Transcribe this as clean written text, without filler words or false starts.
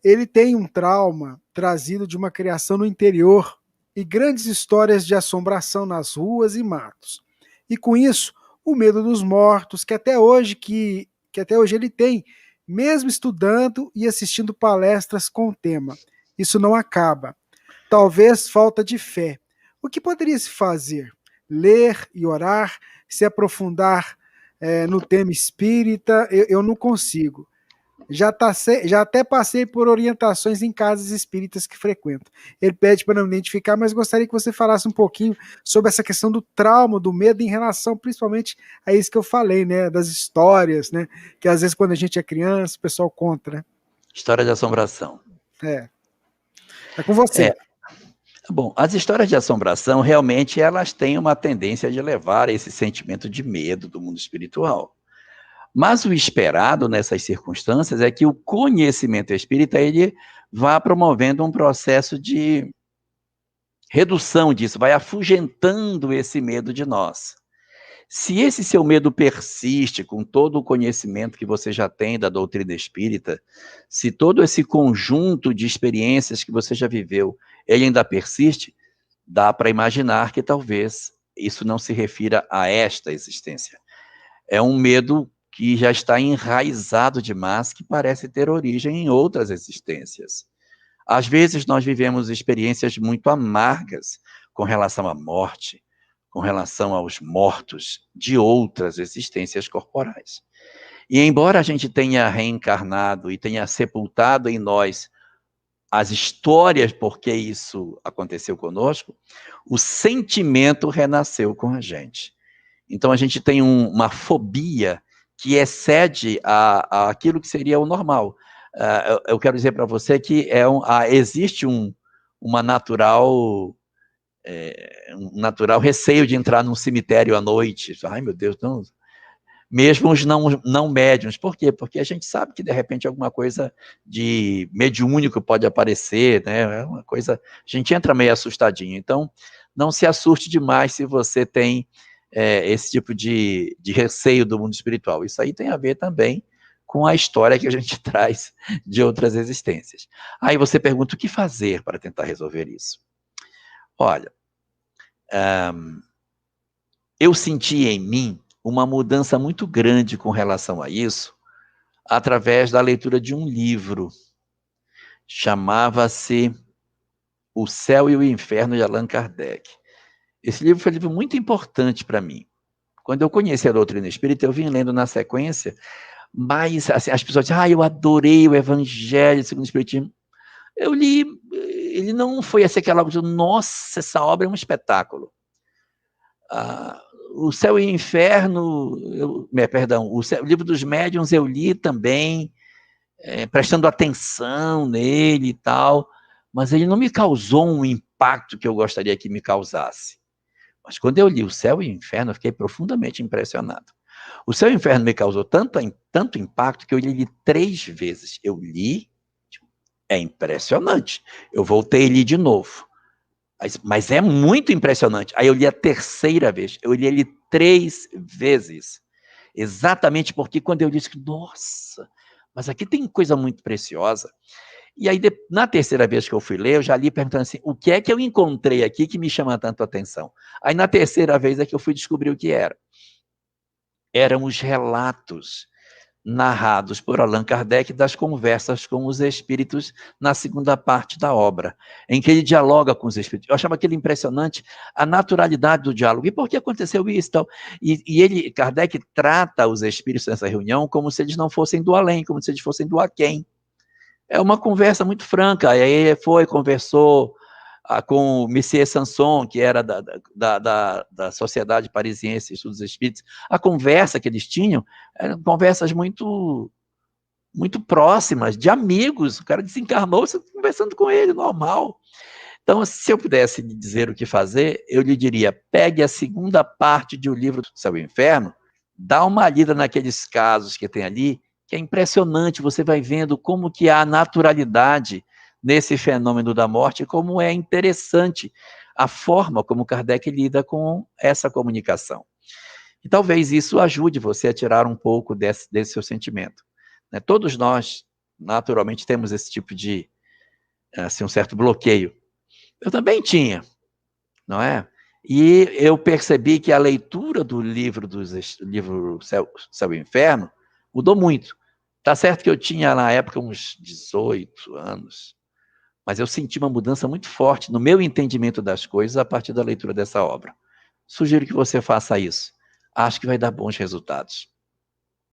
Ele tem um trauma trazido de uma criação no interior e grandes histórias de assombração nas ruas e matos. E com isso, o medo dos mortos, que até hoje ele tem, mesmo estudando e assistindo palestras com o tema. Isso não acaba. Talvez falta de fé. O que poderia se fazer? Ler e orar, se aprofundar no tema espírita, eu não consigo. Já até passei por orientações em casas espíritas que frequento. Ele pede para não identificar, mas gostaria que você falasse um pouquinho sobre essa questão do trauma, do medo em relação principalmente a isso que eu falei, né? Das histórias, né? Que às vezes quando a gente é criança, o pessoal conta, né? História de assombração. É com você. Bom, as histórias de assombração, realmente, elas têm uma tendência de levar a esse sentimento de medo do mundo espiritual. Mas o esperado nessas circunstâncias é que o conhecimento espírita, ele vá promovendo um processo de redução disso, vai afugentando esse medo de nós. Se esse seu medo persiste com todo o conhecimento que você já tem da doutrina espírita, se todo esse conjunto de experiências que você já viveu, ele ainda persiste, dá para imaginar que talvez isso não se refira a esta existência. É um medo que já está enraizado demais, que parece ter origem em outras existências. Às vezes nós vivemos experiências muito amargas com relação à morte, com relação aos mortos de outras existências corporais. E embora a gente tenha reencarnado e tenha sepultado em nós as histórias por que isso aconteceu conosco, o sentimento renasceu com a gente. Então a gente tem uma fobia que excede aquilo que seria o normal. Eu quero dizer para você que existe uma natural um natural receio de entrar num cemitério à noite. Ai, meu Deus, não. Mesmo os não médiuns. Por quê? Porque a gente sabe que, de repente, alguma coisa de mediúnico pode aparecer, né? É uma coisa... A gente entra meio assustadinho. Então, não se assuste demais se você tem esse tipo de receio do mundo espiritual. Isso aí tem a ver também com a história que a gente traz de outras existências. Aí você pergunta o que fazer para tentar resolver isso. Olha, eu senti em mim uma mudança muito grande com relação a isso, através da leitura de um livro. Chamava-se O Céu e o Inferno, de Allan Kardec. Esse livro foi um livro muito importante para mim. Quando eu conheci a doutrina espírita, eu vim lendo na sequência, mas assim, as pessoas dizem, eu adorei o Evangelho segundo o Espiritismo. Eu li, ele não foi assim aquela coisa, nossa, essa obra é um espetáculo. O Céu e o Inferno, o Livro dos Médiuns eu li também, prestando atenção nele e tal, mas ele não me causou um impacto que eu gostaria que me causasse. Mas quando eu li O Céu e o Inferno, eu fiquei profundamente impressionado. O Céu e o Inferno me causou tanto impacto que eu li 3 vezes. Eu li, é impressionante. Eu voltei e li de novo. Mas é muito impressionante. Aí eu li a 3ª vez. Eu li ele 3 vezes. Exatamente porque quando eu disse que, nossa, mas aqui tem coisa muito preciosa. E aí, na 3ª vez que eu fui ler, eu já li perguntando assim, o que é que eu encontrei aqui que me chama tanto a atenção? Aí na 3ª vez é que eu fui descobrir o que era. Eram os relatos narrados por Allan Kardec das conversas com os espíritos na 2ª parte da obra, em que ele dialoga com os espíritos. Eu achava aquilo impressionante, a naturalidade do diálogo. E por que aconteceu isso? Tal? E Kardec trata os espíritos nessa reunião como se eles não fossem do além, como se eles fossem do aquém. É uma conversa muito franca. Aí ele conversou com o Messier Sanson, que era da Sociedade Parisiense de Estudos Espíritas. A conversa que eles tinham eram conversas muito próximas, de amigos. O cara desencarnou, você conversando com ele, normal. Então, se eu pudesse lhe dizer o que fazer, eu lhe diria, pegue a 2ª parte de O Livro do Céu e Inferno, dá uma lida naqueles casos que tem ali, que é impressionante, você vai vendo como que há naturalidade nesse fenômeno da morte, como é interessante a forma como Kardec lida com essa comunicação. E talvez isso ajude você a tirar um pouco desse seu sentimento. Todos nós naturalmente temos esse tipo de, assim, um certo bloqueio. Eu também tinha, não é? E eu percebi que a leitura do livro Céu e Inferno mudou muito. Tá certo que eu tinha, na época, uns 18 anos, mas eu senti uma mudança muito forte no meu entendimento das coisas a partir da leitura dessa obra. Sugiro que você faça isso. Acho que vai dar bons resultados.